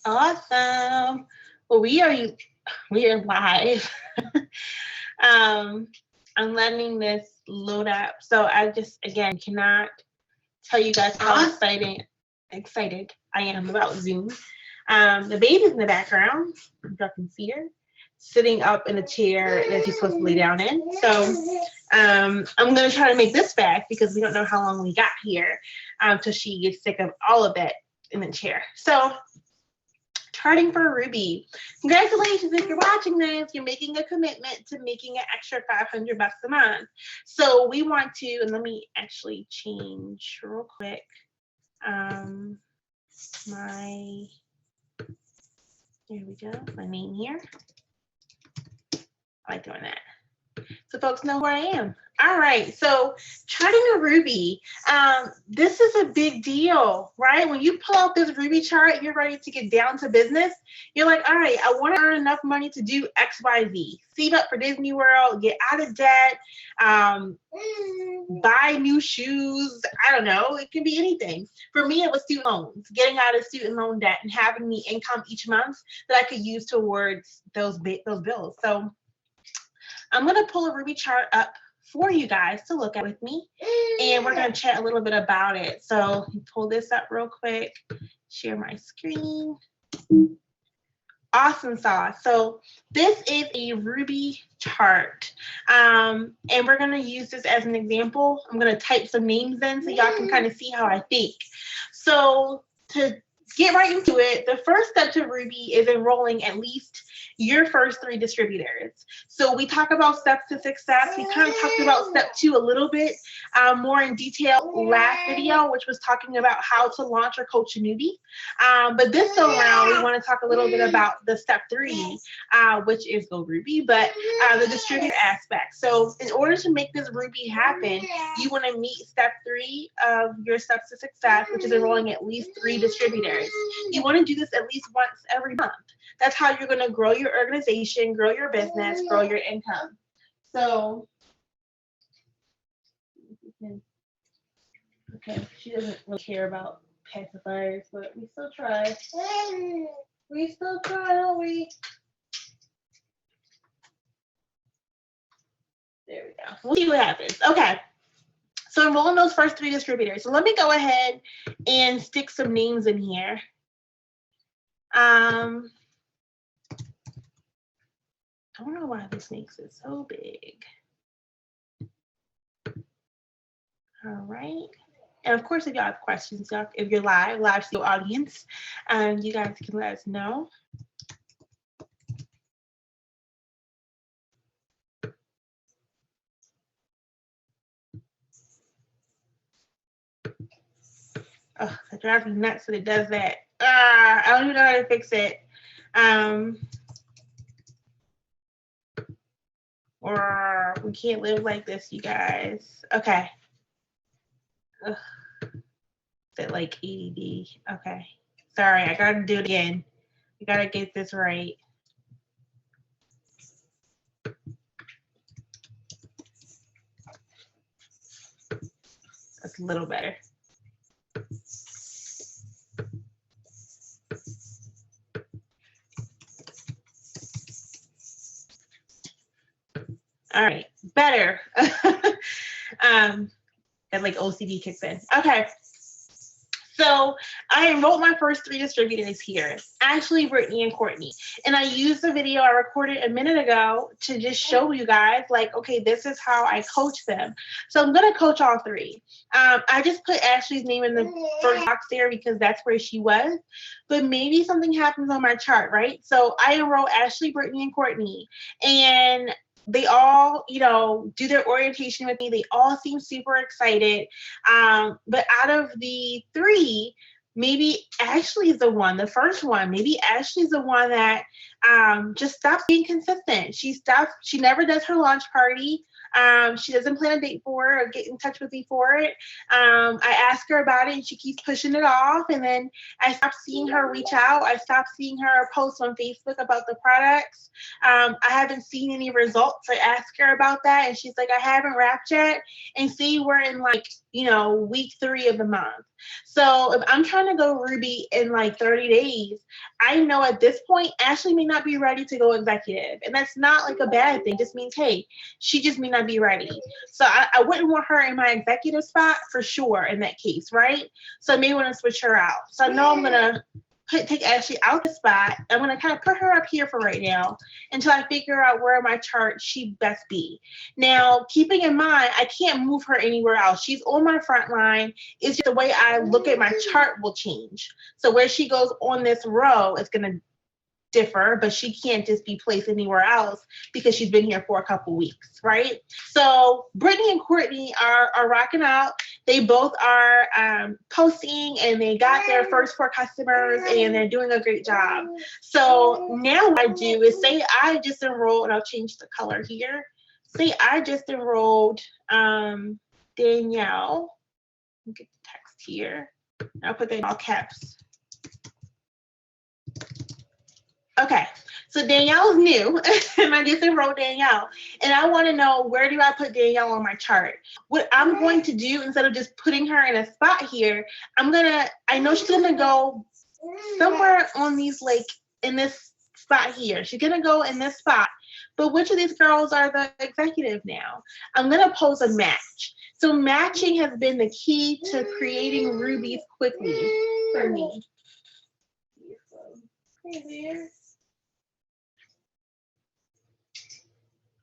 Awesome. Well, we are live. um, I'm letting this load up. So I just again cannot tell you guys how excited I am about Zoom. The baby's in the background. You can see her sitting up in a chair that she's supposed to lay down in. So I'm gonna try to make this fast because we don't know how long we got here till she gets sick of all of that in the chair. So charting for Ruby. Congratulations if you're watching this, you're making a commitment to making an extra $500 a month. So we want to, and let me actually change real quick here we go, my name here. I like doing that. So folks know who I am. All right, so charting a Ruby, this is a big deal, right? When you pull out this Ruby chart, you're ready to get down to business. You're like, all right, I want to earn enough money to do X, Y, Z. Save up for Disney World, get out of debt, buy new shoes. I don't know. It can be anything. For me, it was student loans, getting out of student loan debt and having the income each month that I could use towards those bills. So I'm going to pull a Ruby chart up for you guys to look at with me, and we're going to chat a little bit about it. So pull this up real quick, share my screen. Awesome sauce. So this is a Ruby chart, and we're going to use this as an example. I'm going to type some names in so y'all can kind of see how I think. So to get right into it, the first step to Ruby is enrolling at least your first 3 distributors. So we talk about steps to success. We kind of talked about step 2 a little bit more in detail last video, which was talking about how to launch or coach a newbie. But this go around, we want to talk a little bit about the step 3, which is Go Ruby, but the distributor aspect. So in order to make this Ruby happen, you want to meet step 3 of your steps to success, which is enrolling at least 3 distributors. You want to do this at least once every month. That's how you're going to grow your organization, grow your business, grow your income. So, okay, she doesn't really care about pacifiers, but we still try. We still try, don't we? There we go. We'll see what happens. Okay. So enrolling those first 3 distributors. So let me go ahead and stick some names in here. I don't know why this makes it so big. All right. And of course, if y'all have questions, if you're live to your audience, you guys can let us know. Oh, that drives me nuts that it does that. I don't even know how to fix it. Or we can't live like this, you guys. Okay. Ugh. Is it like ADD? Okay. Sorry, I gotta do it again. We gotta get this right. That's a little better. All right, better. And like OCD kicks in. Okay. So I enrolled my first 3 distributors here, Ashley, Brittany, and Courtney. And I used the video I recorded a minute ago to just show you guys, like, okay, this is how I coach them. So I'm going to coach all 3. I just put Ashley's name in the first box there because that's where she was. But maybe something happens on my chart, right? So I enroll Ashley, Brittany, and Courtney. And they all, do their orientation with me. They all seem super excited. But out of the 3, maybe Ashley's the one, the first one. Maybe Ashley's the one that just stops being consistent. She never does her launch party. She doesn't plan a date for it or get in touch with me for it. I ask her about it and she keeps pushing it off. And then I stop seeing her reach out. I stop seeing her post on Facebook about the products. I haven't seen any results. I ask her about that and she's like, I haven't wrapped yet. And see, we're in like, week 3 of the month. So if I'm trying to go Ruby in like 30 days, I know at this point, Ashley may not be ready to go executive. And that's not like a bad thing. It just means, hey, she just may not be ready. So I wouldn't want her in my executive spot for sure in that case, right? So I may want to switch her out. So I know I'm going to take Ashley out the spot. I'm going to kind of put her up here for right now until I figure out where my chart she best be. Now, keeping in mind, I can't move her anywhere else. She's on my front line. It's just the way I look at my chart will change. So where she goes on this row, it's going to differ, but she can't just be placed anywhere else because she's been here for a couple weeks, right? So Brittany and Courtney are rocking out. They both are posting, and they got their first 4 customers, and they're doing a great job. So now what I do is say I just enrolled, and I'll change the color here. Say I just enrolled Danielle. Get the text here. I'll put that in all caps. Okay, so Danielle's new, and I just enrolled Danielle, and I want to know, where do I put Danielle on my chart? What I'm going to do, instead of just putting her in a spot here, I know she's gonna go somewhere on these, like in this spot here. She's gonna go in this spot, but which of these girls are the executive now? I'm gonna pose a match. So matching has been the key to creating rubies quickly for me. Hey there.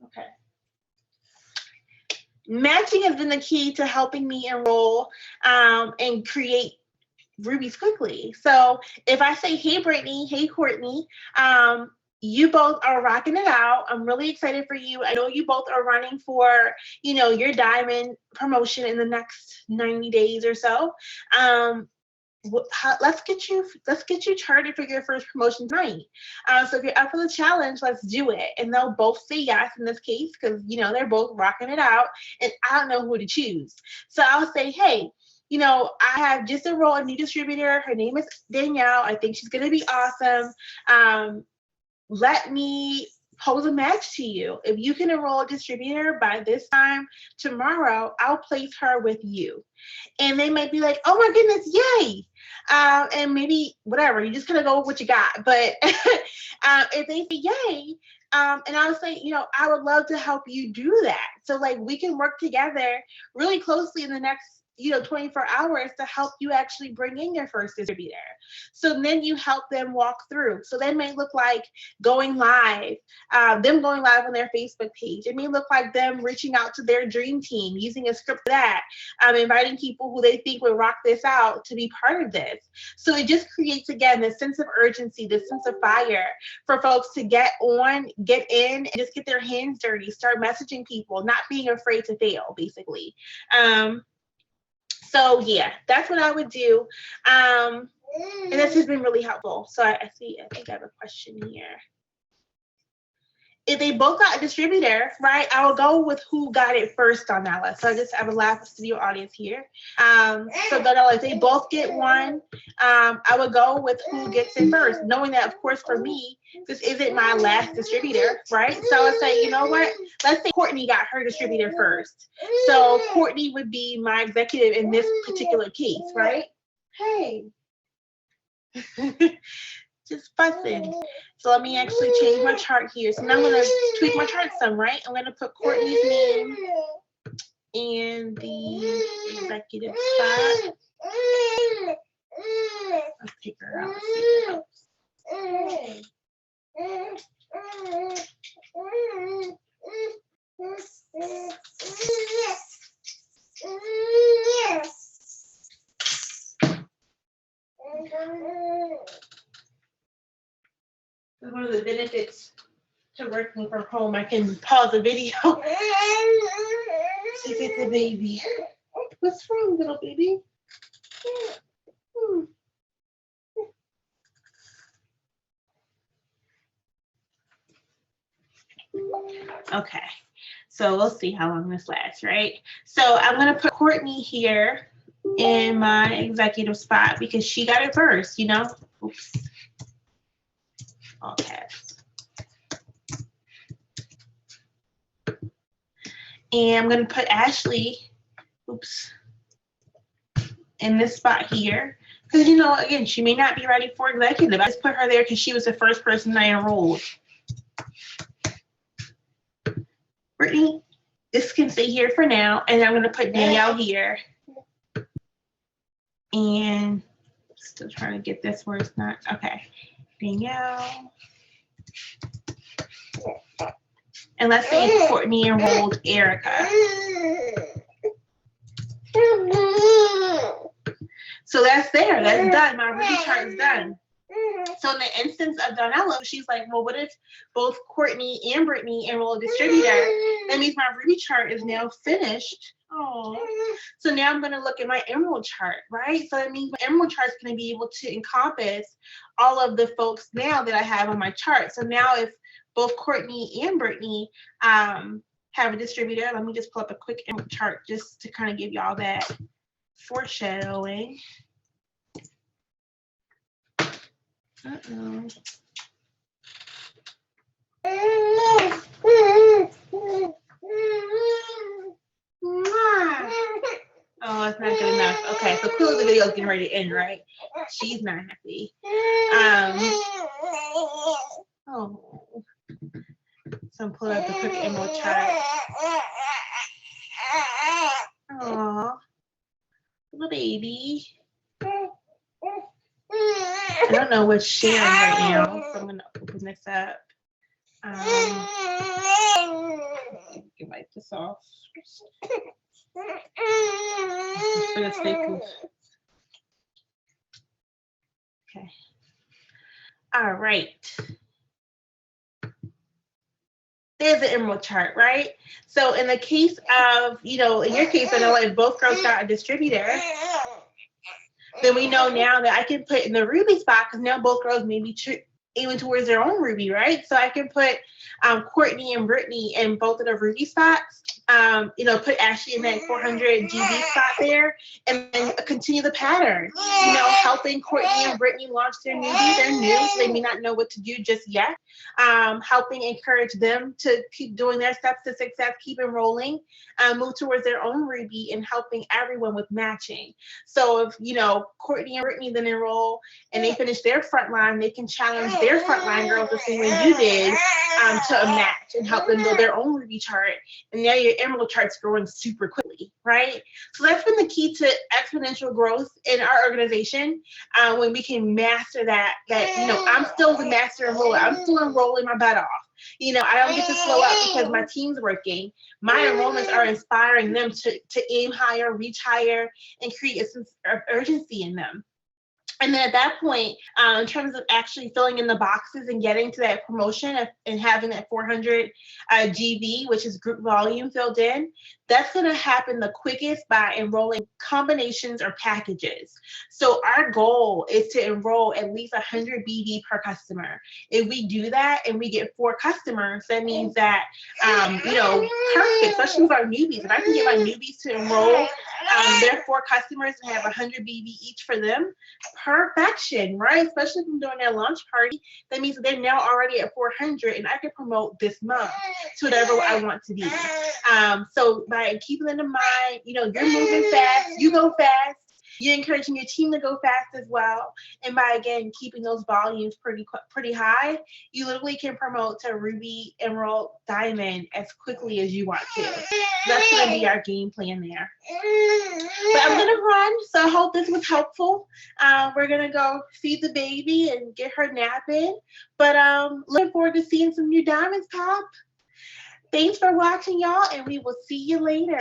Okay. Matching has been the key to helping me enroll and create rubies quickly. So if I say, hey, Brittany, hey, Courtney, you both are rocking it out. I'm really excited for you. I know you both are running for, your diamond promotion in the next 90 days or so. Let's get you charted for your first promotion tonight. So if you're up for the challenge, let's do it. And they'll both say yes in this case because they're both rocking it out, and I don't know who to choose. So I'll say, hey, I have just enrolled a new distributor. Her name is Danielle. I think she's gonna be awesome. Let me pose a match to you. If you can enroll a distributor by this time tomorrow, I'll place her with you. And they might be like, oh my goodness, yay. And maybe whatever, you just kind of go with what you got. But if they say yay, and I would say, I would love to help you do that. So like we can work together really closely in the next 24 hours to help you actually bring in your first distributor. So then you help them walk through. So that may look like going live, them going live on their Facebook page. It may look like them reaching out to their dream team, using a script for that, inviting people who they think will rock this out to be part of this. So it just creates, again, this sense of urgency, this sense of fire for folks to get on, get in, and just get their hands dirty, start messaging people, not being afraid to fail, basically. So yeah, that's what I would do. And this has been really helpful. So I think I have a question here. If they both got a distributor, right, I will go with who got it first on that list. So I just have a live studio audience here. So if they both get one, I would go with who gets it first, knowing that, of course, for me, this isn't my last distributor, right? So I would say, you know what? Let's say Courtney got her distributor first. So Courtney would be my executive in this particular case, right? Hey. Just fussing. So let me actually change my chart here. So now I'm going to tweak my chart some, right? I'm going to put Courtney's name in the executive spot. Let's take her out. See if it helps. One of the benefits to working from home, I can pause the video to get the baby. What's wrong, little baby? Okay, so we'll see how long this lasts, right? So I'm gonna put Courtney here in my executive spot because she got it first, Oops. Okay. And I'm going to put Ashley, oops, in this spot here. Because, you know, again, she may not be ready for executive. I just put her there because she was the first person I enrolled. Brittany, this can stay here for now. And I'm going to put Danielle here. And still trying to get this where it's not. Okay. Danielle. And let's say Courtney enrolled Erica. So that's there. That's done. My Ruby chart is done. So in the instance of Donella, she's like, well, what if both Courtney and Brittany enroll a distributor? That means my Ruby chart is now finished. Oh, so now I'm going to look at my Emerald chart, right? So that means my Emerald chart is going to be able to encompass all of the folks now that I have on my chart. So now if both Courtney and Brittany have a distributor, let me just pull up a quick Emerald chart just to kind of give y'all that foreshadowing. Uh-oh. Oh, it's not good enough. Okay, so clearly the video is getting ready to end, right? She's not happy. Oh. So I'm pulling up the quick Emerald chart. Oh, little baby. I don't know what's sharing right now, so I'm gonna open this up. You can wipe this off. Okay. All right. There's the Emerald chart, right? So in the case of, you know, in your case, I know if both girls got a distributor, then we know now that I can put in the Ruby spot because now both girls may be aiming towards their own Ruby, right? So I can put Courtney and Brittany in both of the Ruby spots. You know, put Ashley in that 400 GB spot there, and then continue the pattern. You know, helping Courtney and Brittany launch their newbie. They're new, so they may not know what to do just yet. Helping encourage them to keep doing their steps to success, keep enrolling, move towards their own Ruby, and helping everyone with matching. So if, you know, Courtney and Brittany then enroll and they finish their front line, they can challenge their frontline girls the same way you did to a match and help them build their own Ruby chart. And now your Emerald chart's growing super quickly, right? So that's been the key to exponential growth in our organization. When we can master that, you know, I'm still the master enroller. I'm still enrolling my butt off. You know, I don't get to slow up because my team's working. My enrollments are inspiring them to aim higher, reach higher, and create a sense of urgency in them. And then at that point, in terms of actually filling in the boxes and getting to that promotion and having that 400 GB, which is group volume filled in, that's going to happen the quickest by enrolling combinations or packages. So our goal is to enroll at least 100 BD per customer. If we do that and we get 4 customers, that means that, you know, perfect, especially with our newbies. If I can get my newbies to enroll their 4 customers and have 100 BD each for them, perfection, right? Especially if I'm doing their launch party, that means that they're now already at 400 and I can promote this month to whatever I want to be. So by keeping it in mind, you know, you're moving fast, you go fast, you're encouraging your team to go fast as well. And by, again, keeping those volumes pretty high, you literally can promote to Ruby, Emerald, Diamond as quickly as you want to. So that's going to be our game plan there. But I'm going to run, so I hope this was helpful. We're going to go feed the baby and get her napping. But looking forward to seeing some new diamonds pop. Thanks for watching, y'all, and we will see you later.